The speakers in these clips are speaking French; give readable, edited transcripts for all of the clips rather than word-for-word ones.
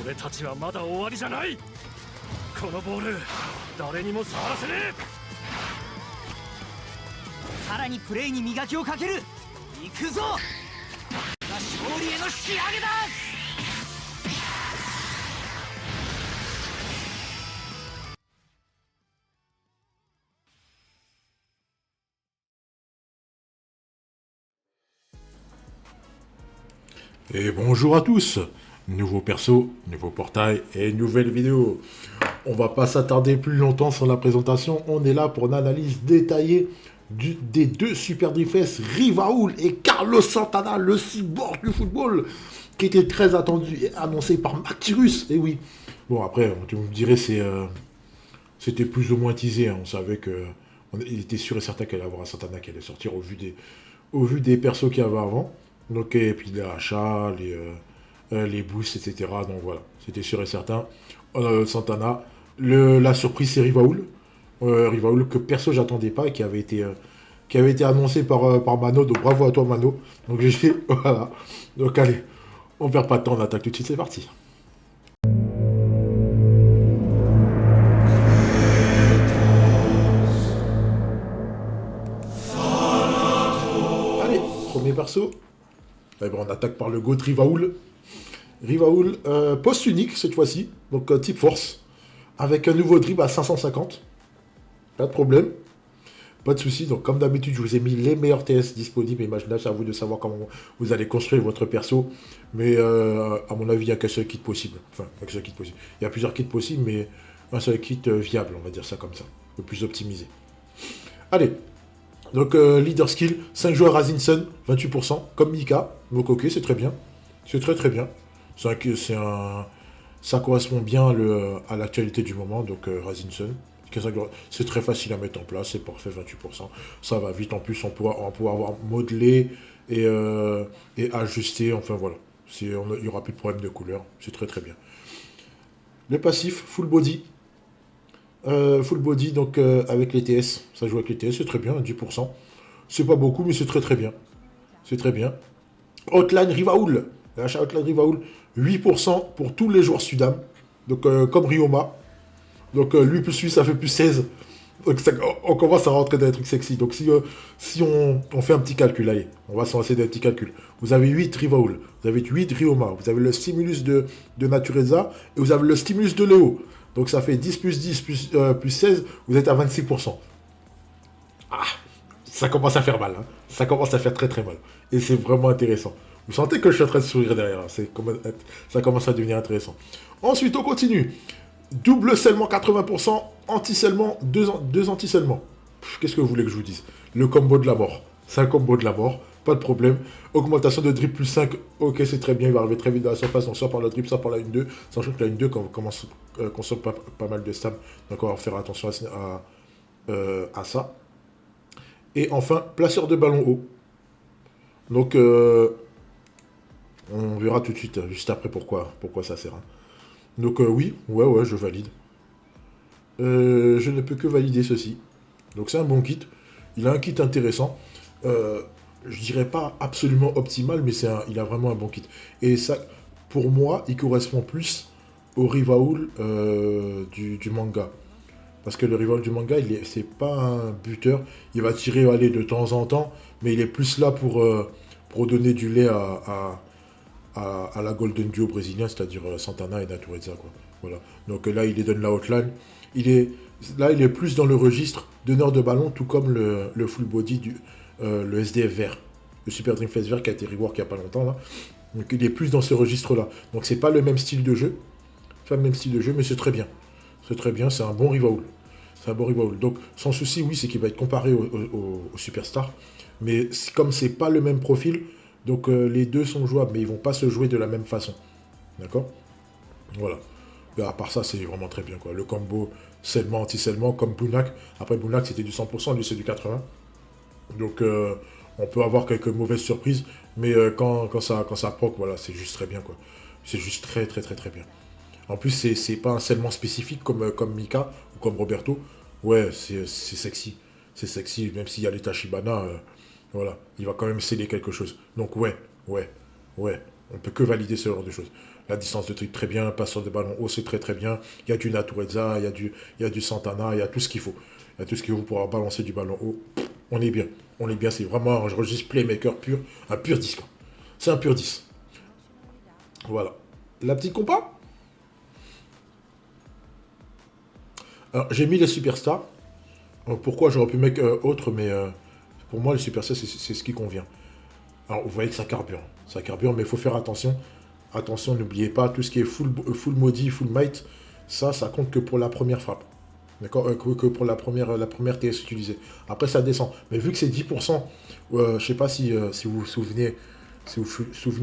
俺たちはまだ終わりじゃない。このボール誰にも触らせねえ。さらにプレイに磨きをかける。行くぞ。勝利への仕上げだ。Et bonjour à tous, nouveau perso, nouveau portail et nouvelle vidéo. On va pas s'attarder plus longtemps sur la présentation, on est là pour une analyse détaillée des deux Super Drifts, Rivaul et Carlos Santana, le cyborg du football, qui était très attendu et annoncé par Mactirus, et oui. Bon après, tu me dirais, c'était plus ou moins teasé, hein. On savait il était sûr et certain qu'il allait avoir un Santana qui allait sortir au vu des persos qu'il y avait avant. Donc, et puis les achats, les boosts, etc. Donc voilà, c'était sûr et certain. Santana, la surprise c'est Rivaul. Rivaul que perso j'attendais pas et qui avait été annoncé par Mano. Donc bravo à toi Mano. Donc voilà. Donc allez, on perd pas de temps, on attaque tout de suite, c'est parti. Allez, premier perso. Eh ben, on attaque par le GOAT Rivaul. Rivaul, poste unique cette fois-ci, donc type force, avec un nouveau dribble à 550. Pas de problème, pas de souci. Donc comme d'habitude, je vous ai mis les meilleurs TS disponibles. Imaginez, c'est à vous de savoir comment vous allez construire votre perso. Mais à mon avis, il n'y a qu'un seul kit possible. Enfin, il y a qu'un seul kit possible. Il y a plusieurs kits possibles, mais un seul kit viable, on va dire ça comme ça. Le plus optimisé. Allez. Donc, leader skill, 5 joueurs Razinson, 28%, comme Mika. Donc, ok, c'est très bien. C'est très très bien. Ça correspond bien à l'actualité du moment. Donc, Razinson, c'est très facile à mettre en place. C'est parfait, 28%. Ça va vite. En plus, on pourra avoir modelé et ajusté. Enfin, voilà. Il n'y aura plus de problème de couleur. C'est très très bien. Le passif, full body. Full body, donc avec les TS, ça joue avec les TS, c'est très bien, 10%. C'est pas beaucoup, mais c'est très très bien. C'est très bien. Outline Rivaul, l'achat Outline Rivaul, 8% pour tous les joueurs Sudam. Donc comme Ryoma. Donc lui plus lui, ça fait plus 16. Donc on commence à rentrer dans des trucs sexy. Donc si on fait un petit calcul, allez, on va s'en lancer des petits calculs. Vous avez 8 Rivaul, vous avez 8 Ryoma, vous avez le stimulus de Natureza et vous avez le stimulus de Léo. Donc ça fait 10 plus 10 plus 16, vous êtes à 26%. Ah, ça commence à faire mal. Hein. Ça commence à faire très très mal. Et c'est vraiment intéressant. Vous sentez que je suis en train de sourire derrière. Hein. Ça commence à devenir intéressant. Ensuite, on continue. Double scellement 80%, anti-scellement, 2 anti-scellements. Qu'est-ce que vous voulez que je vous dise? Le combo de la mort. C'est un combo de la mort. Pas de problème. Augmentation de dribble plus 5. Ok, c'est très bien. Il va arriver très vite dans la surface. Donc, soit par le dribble, soit par la 1-2. Sachant que la 1-2 consomme pas mal de stam. Donc, on va faire attention à ça. Et enfin, placeur de ballon haut. Donc, on verra tout de suite, juste après, pourquoi ça sert. Hein. Donc, oui, ouais, je valide. Je ne peux que valider ceci. Donc, c'est un bon kit. Il a un kit intéressant. Je dirais pas absolument optimal, mais il a vraiment un bon kit. Et ça, pour moi, il correspond plus au Rivaul du manga. Parce que le Rivaul du manga, c'est pas un buteur. Il va tirer de temps en temps, mais il est plus là pour donner du lait à la Golden Duo brésilien, c'est-à-dire Santana et Natureza, quoi. Voilà. Donc là, il les donne la outline. Il est plus dans le registre donneur de ballon, tout comme le full body le SDF vert, le Super Dream Fest vert qui a été rework il n'y a pas longtemps là. Donc il est plus dans ce registre-là. Donc c'est pas le même style de jeu, mais c'est très bien. C'est très bien, c'est un bon Rivaul. C'est un bon Rivaul. Donc sans souci, oui, c'est qu'il va être comparé au Superstar, mais comme c'est pas le même profil, donc les deux sont jouables, mais ils vont pas se jouer de la même façon. D'accord? Voilà. Et à part ça, c'est vraiment très bien, quoi. Le combo scellement, anti-scellement, comme Bounak. Après Bounak, c'était du 100%, lui c'est du 80%. Donc on peut avoir quelques mauvaises surprises, mais quand ça proc, voilà, c'est juste très bien, quoi. C'est juste très très très très bien. En plus, c'est pas un scellement spécifique comme Mika ou comme Roberto. Ouais, c'est sexy. C'est sexy, même s'il y a les Tachibana, voilà, il va quand même sceller quelque chose. Donc ouais, On peut que valider ce genre de choses. La distance de truc, très bien. Passeur de ballon haut, c'est très très bien. Il y a du Natureza, il y a du Santana, il y a tout ce qu'il faut. Il y a tout ce qu'il faut pour balancer du ballon haut. On est bien. On est bien. C'est vraiment un registre playmaker pur. Un pur 10. C'est un pur 10. Voilà. La petite compa. Alors, j'ai mis les superstars. Pourquoi j'aurais pu mettre autre, mais pour moi, les superstars, c'est ce qui convient. Alors, vous voyez que ça carbure. Ça carbure, mais il faut faire attention. Attention, n'oubliez pas, tout ce qui est full maudit, full might, ça compte que pour la première frappe. D'accord, que pour la première TS utilisée. Après, ça descend. Mais vu que c'est 10%, je ne sais pas si vous vous souvenez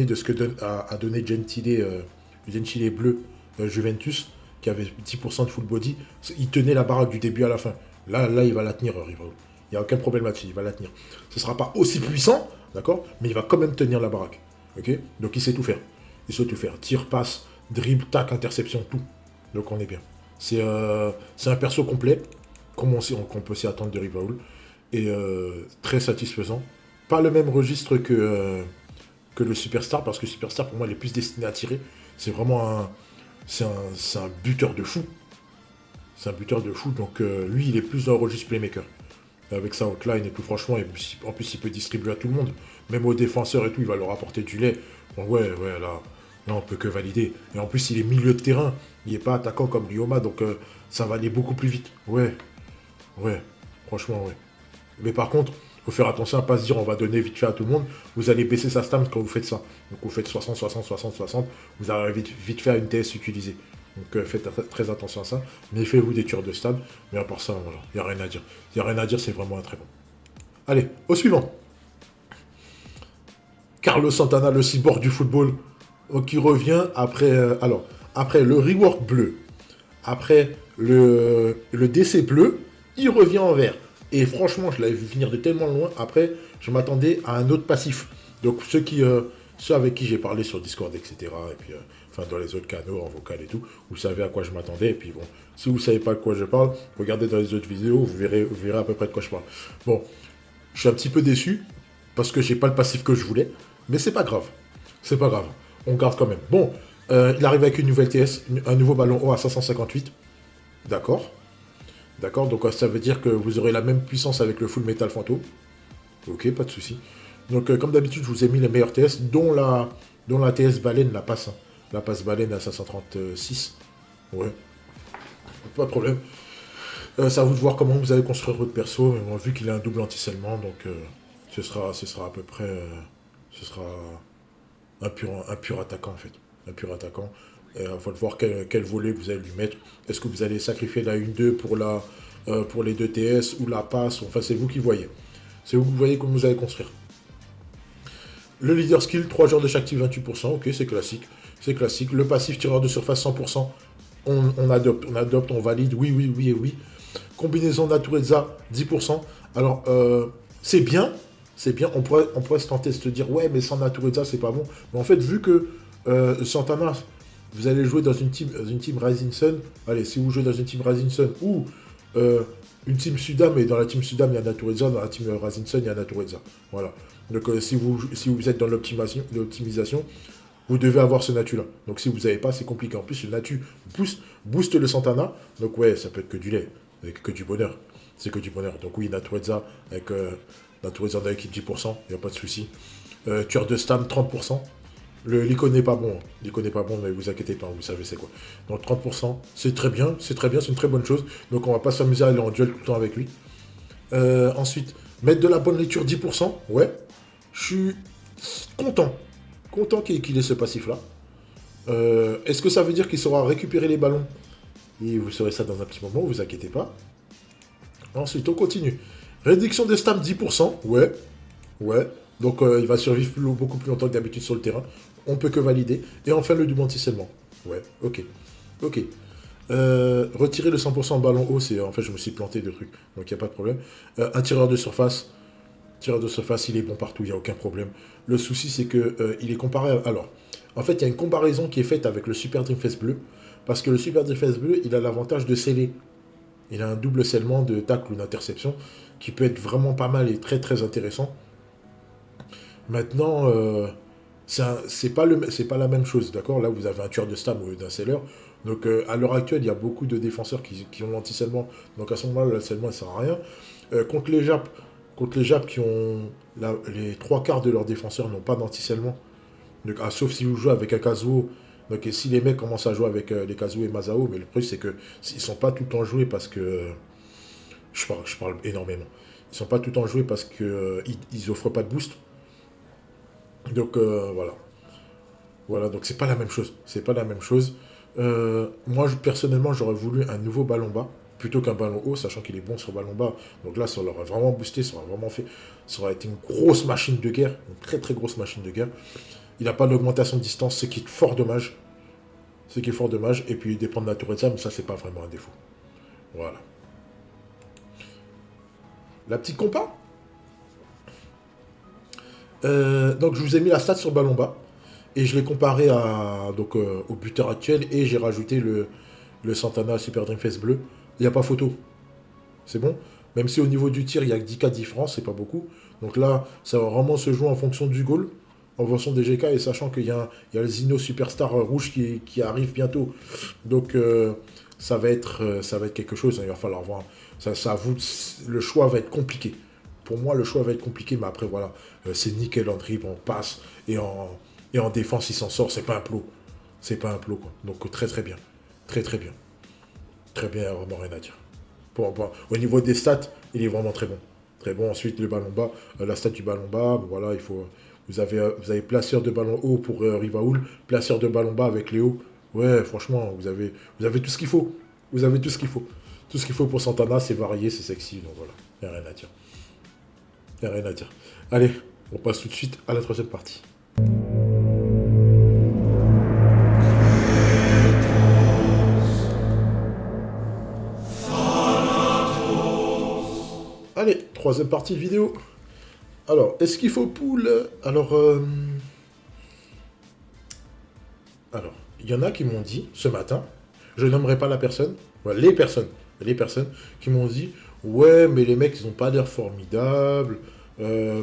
de ce que a donné Gentile bleu Juventus, qui avait 10% de full body. Il tenait la baraque du début à la fin. Là il va la tenir, Rivaldo. Il n'y a aucun problème là-dessus, il va la tenir. Ce ne sera pas aussi puissant, d'accord, mais il va quand même tenir la baraque. Ok. Donc il sait tout faire. Il sait tout faire. Tir, passe, dribble, tac, interception, tout. Donc on est bien. C'est un perso complet, comme qu'on peut s'y attendre de Rivaldo. Et très satisfaisant. Pas le même registre que le Superstar, parce que le Superstar, pour moi, il est plus destiné à tirer. C'est vraiment c'est un buteur de fou. C'est un buteur de fou, donc lui, il est plus dans le registre playmaker. Avec sa outline et tout, franchement, et en plus, il peut distribuer à tout le monde. Même aux défenseurs et tout, il va leur apporter du lait. Donc ouais, là, on peut que valider. Et en plus, il est milieu de terrain. Il n'est pas attaquant comme Lyoma, donc ça va aller beaucoup plus vite. Ouais, franchement, ouais. Mais par contre, il faut faire attention à ne pas se dire on va donner vite fait à tout le monde. Vous allez baisser sa stam quand vous faites ça. Donc vous faites 60, 60, 60, 60. Vous arrivez vite fait à une TS utilisée. Donc faites très attention à ça. Méfiez-vous des tueurs de stab. Mais à part ça, voilà, il n'y a rien à dire. Il n'y a rien à dire, c'est vraiment un très bon. Allez, au suivant. Carlos Santana, le cyborg du football, qui revient après, après le rework bleu, après le DC bleu, il revient en vert. Et franchement, je l'avais vu venir de tellement loin. Après, je m'attendais à un autre passif. Donc ceux avec qui j'ai parlé sur Discord, etc. Et puis, dans les autres canaux, en vocal et tout, vous savez à quoi je m'attendais. Et puis bon, si vous ne savez pas de quoi je parle, regardez dans les autres vidéos, vous verrez à peu près de quoi je parle. Bon, je suis un petit peu déçu, parce que j'ai pas le passif que je voulais. Mais c'est pas grave. C'est pas grave. On garde quand même. Bon, il arrive avec une nouvelle TS, un nouveau ballon haut à 558. D'accord. D'accord, donc ça veut dire que vous aurez la même puissance avec le Full Metal Fanto. Ok, pas de souci. Donc comme d'habitude, je vous ai mis les meilleurs TS, dont la TS baleine, la passe. La passe baleine à 536. Ouais. Pas de problème. C'est à vous de voir comment vous allez construire votre perso. Mais bon, vu qu'il a un double anti-scellement, donc ce sera à peu près... ce sera un pur attaquant en fait. Un pur attaquant. Il faut voir quel volet vous allez lui mettre. Est-ce que vous allez sacrifier la 1-2 pour les 2 TS ou la passe? Enfin, c'est vous qui voyez. C'est vous qui voyez comment vous allez construire. Le leader skill, 3 joueurs de chaque type, 28%. Ok, c'est classique. C'est classique. Le passif tireur de surface, 100%. On adopte, on valide. Oui. Combinaison Natureza, 10%. Alors, c'est bien. C'est bien. On pourrait se tenter de se dire, ouais, mais sans Natureza, c'est pas bon. Mais en fait, vu que Santana, vous allez jouer dans une team Rising Sun. Allez, si vous jouez dans une team Rising Sun ou une team Sudam, et dans la team Sudam, il y a Natureza, dans la team Rising Sun, il y a Natureza. Voilà. Donc, si vous êtes dans l'optimisation, vous devez avoir ce Natu là. Donc, si vous n'avez pas, c'est compliqué. En plus, le Natu booste le Santana. Donc, ouais, ça peut être que du lait, avec que du bonheur. C'est que du bonheur. Donc, oui, Natureza avec Natureza dans l'équipe 10%, il n'y a pas de souci. Tueur de Stam, 30%. L'icône n'est pas bon. L'icône n'est pas bon, mais vous inquiétez pas, vous savez c'est quoi. Donc 30%, c'est très bien, c'est une très bonne chose. Donc on va pas s'amuser à aller en duel tout le temps avec lui. Ensuite, mettre de la bonne lecture 10%, ouais. Je suis content qu'il ait ce passif-là. Est-ce que ça veut dire qu'il saura récupérer les ballons? Et vous saurez ça dans un petit moment, vous inquiétez pas. Ensuite, on continue. Réduction des stamina 10%, ouais. Donc il va survivre beaucoup plus longtemps que d'habitude sur le terrain. On peut que valider. Et enfin le double anti-scellement. Ouais, ok. Retirer le 100% ballon haut, en fait je me suis planté de trucs. Donc il n'y a pas de problème. Un tireur de surface, il est bon partout, il n'y a aucun problème. Le souci c'est que il est comparé à... Alors, en fait il y a une comparaison qui est faite avec le Super Dreamfest bleu. Parce que le Super Dreamfest bleu, il a l'avantage de sceller. Il a un double scellement de tacle ou d'interception qui peut être vraiment pas mal et très très intéressant. Maintenant, c'est pas la même chose, d'accord? Là, vous avez un tueur de stam ou d'un seller. Donc, à l'heure actuelle, il y a beaucoup de défenseurs qui ont l'anti-scellement. Donc, à ce moment-là, le scellement, ne sert à rien. Contre les Japs qui ont... les trois quarts de leurs défenseurs n'ont pas d'anti-scellement. Donc, sauf si vous jouez avec un Kazuo. Donc, et si les mecs commencent à jouer avec les Kazuo et Masao, mais le truc, c'est que ils sont pas tout le temps joués parce que... je parle énormément. Ils sont pas tout le temps joués parce que ils offrent pas de boost. Donc, voilà. Voilà, donc c'est pas la même chose. C'est pas la même chose. Moi, personnellement, j'aurais voulu un nouveau ballon bas plutôt qu'un ballon haut, sachant qu'il est bon sur ballon bas. Donc là, ça l'aurait vraiment boosté, ça aurait vraiment fait. Ça aurait été une grosse machine de guerre, une très très grosse machine de guerre. Il n'a pas d'augmentation de distance, ce qui est fort dommage. Ce qui est fort dommage. Et puis il dépend de la tour de ça, mais ça, c'est pas vraiment un défaut. Voilà. La petite compa. Donc je vous ai mis la stat sur ballon bas. Et je l'ai comparé au buteur actuel et j'ai rajouté le Santana Super Dreamfest bleu. Il n'y a pas photo. C'est bon. Même si au niveau du tir, il y a 10K de différence, c'est pas beaucoup. Donc là, ça va vraiment se jouer en fonction du goal, en fonction des GK et sachant qu'il y a le Zino Superstar rouge qui arrive bientôt. Donc ça va être quelque chose. Il va falloir voir. Le choix va être compliqué. Pour moi, le choix va être compliqué, mais après, voilà, c'est nickel en dribble, on passe et en défense, il s'en sort, c'est pas un plot. C'est pas un plot, quoi. Donc, très, très bien. Très, très bien. Très bien, il n'y a vraiment rien à dire. Au niveau des stats, il est vraiment très bon. Très bon. Ensuite, le ballon bas, la stat du ballon bas, voilà, vous avez placeur de ballon haut pour Rivaoul, placeur de ballon bas avec Léo. Ouais, franchement, vous avez tout ce qu'il faut. Vous avez tout ce qu'il faut. Tout ce qu'il faut pour Santana, c'est varié, c'est sexy, donc voilà. Il n'y a rien à dire. Il n'y a rien à dire. Allez, on passe tout de suite à la troisième partie. Allez, troisième partie vidéo. Alors, est-ce qu'il faut pool? Alors, il y en a qui m'ont dit, ce matin, je nommerai pas la personne, voilà, les personnes qui m'ont dit, ouais, mais les mecs, ils n'ont pas l'air formidables,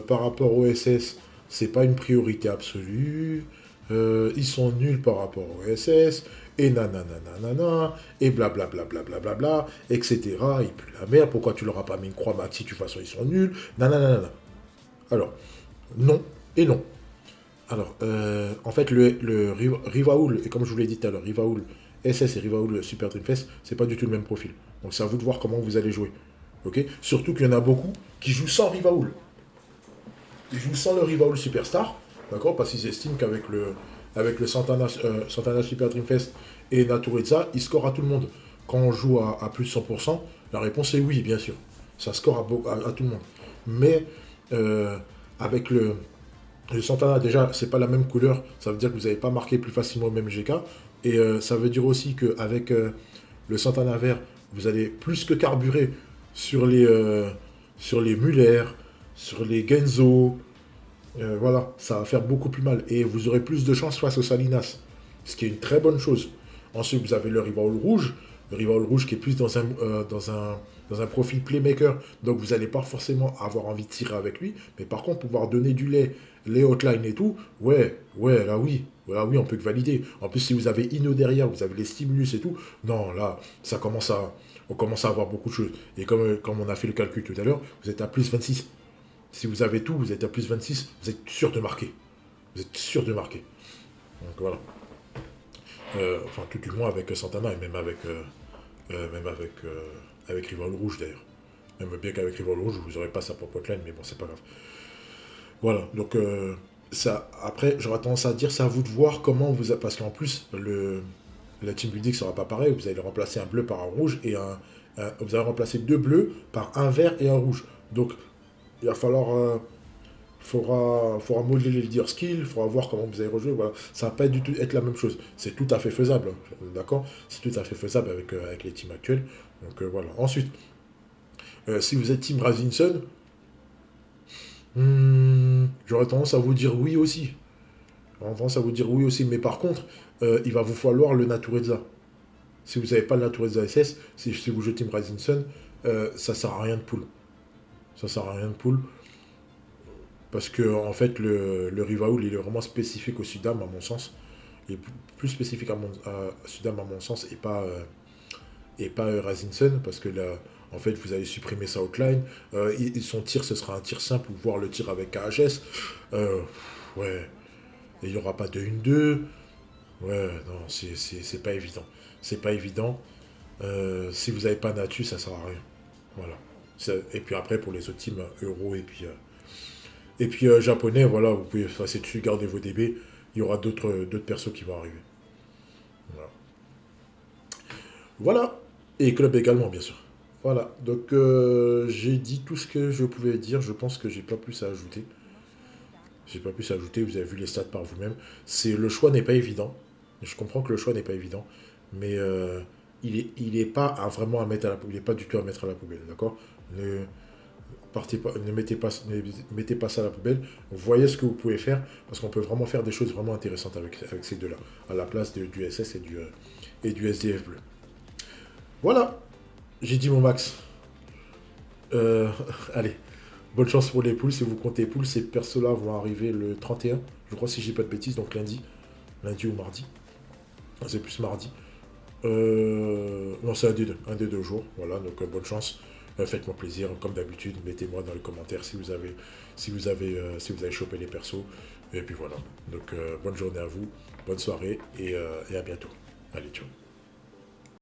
par rapport au SS, c'est pas une priorité absolue, ils sont nuls par rapport au SS, et nanana, et blablabla, etc. Ils puent la merde, pourquoi tu leur as pas mis une croix maxi, de toute façon, ils sont nuls, nanana. Alors, non et non. Alors, en fait, le Rivaoul, et comme je vous l'ai dit tout à l'heure, Rivaoul SS et Rivaoul Super Dreamfest, c'est pas du tout le même profil. Donc, c'est à vous de voir comment vous allez jouer. Ok? Surtout qu'il y en a beaucoup qui jouent sans Rivaoul. Ils jouent sans le Rivaoul Superstar, d'accord? Parce qu'ils estiment qu'avec le Santana Super Dreamfest et Natureza, ils scorent à tout le monde. Quand on joue à plus de 100%, la réponse est oui, bien sûr. Ça score à tout le monde. Mais avec le Santana, déjà, c'est pas la même couleur. Ça veut dire que vous n'avez pas marqué plus facilement au même GK. Et ça veut dire aussi qu'avec le Santana vert, vous allez plus que carburer sur les Muller, sur les Genzo. Voilà, ça va faire beaucoup plus mal. Et vous aurez plus de chance face au Salinas. Ce qui est une très bonne chose. Ensuite, vous avez le Rivaoul rouge. Le Rivaoul rouge qui est plus dans un profil playmaker. Donc, vous n'allez pas forcément avoir envie de tirer avec lui. Mais par contre, pouvoir donner du lait, les hotlines et tout, ouais, là oui, on peut que valider. En plus, si vous avez Ino derrière, vous avez les stimulus et tout, non, là, on commence à avoir beaucoup de choses. Et comme on a fait le calcul tout à l'heure, vous êtes à plus 26. Si vous avez tout, vous êtes à plus 26, vous êtes sûr de marquer. Vous êtes sûr de marquer. Donc voilà. Enfin, tout du moins avec Santana et même avec Rivaoul rouge d'ailleurs. Même bien qu'avec Rivaoul rouge, vous n'aurez pas sa propre hotline, mais bon, c'est pas grave. Voilà, donc ça, après, j'aurais tendance à dire, c'est à vous de voir comment vous... Parce qu'en plus, la team building ne sera pas pareil, vous allez remplacer un bleu par un rouge, et vous allez remplacer 2 bleus par un vert et un rouge. Donc, il va falloir... faudra modeler les leader skills, il faudra voir comment vous allez rejouer, voilà. Ça va pas du tout être la même chose. C'est tout à fait faisable, hein, d'accord? C'est tout à fait faisable avec les teams actuels. Donc voilà. Ensuite, si vous êtes team Razinson, j'aurais tendance à vous dire oui aussi. Mais par contre, il va vous falloir le Natureza. Si vous n'avez pas le Natureza SS, si vous jouez team Razinson, ça sert à rien de pool. Parce que, en fait, le Rivaoul, il est vraiment spécifique au Sudam, à mon sens. Il est plus spécifique à Sudam, à mon sens, et pas Rising Sun, parce que là, en fait, vous avez supprimé sa outline. Son tir, ce sera un tir simple, voire le tir avec KHS. Ouais. Et il n'y aura pas de 1-2. Ouais, non, c'est pas évident. C'est pas évident. Si vous n'avez pas Natu, ça sert à rien. Voilà. Et puis après, pour les autres teams, Euro et puis japonais, voilà, vous pouvez passer dessus, garder vos DB. Il y aura d'autres persos qui vont arriver. Voilà. Voilà. Et club également, bien sûr. Voilà. Donc, j'ai dit tout ce que je pouvais dire. Je pense que j'ai pas plus à ajouter. J'ai pas plus à ajouter. Vous avez vu les stats par vous-même. Le choix n'est pas évident. Je comprends que le choix n'est pas évident. Mais il est pas vraiment à mettre à la poubelle. Il n'est pas du tout à mettre à la poubelle. D'accord. Ne mettez pas ça à la poubelle. Voyez ce que vous pouvez faire. Parce qu'on peut vraiment faire des choses vraiment intéressantes avec ces deux-là. À la place du SS et du SDF bleu. Voilà. J'ai dit mon max. Allez. Bonne chance pour les poules. Si vous comptez poules, ces persos-là vont arriver le 31. Je crois, si je dis pas de bêtises, donc lundi. Lundi ou mardi. C'est plus mardi. Non, c'est un des deux jours. Voilà, donc bonne chance. Faites-moi plaisir, comme d'habitude. Mettez-moi dans les commentaires si vous avez chopé les persos. Et puis voilà. Donc bonne journée à vous, bonne soirée et à bientôt. Allez, ciao.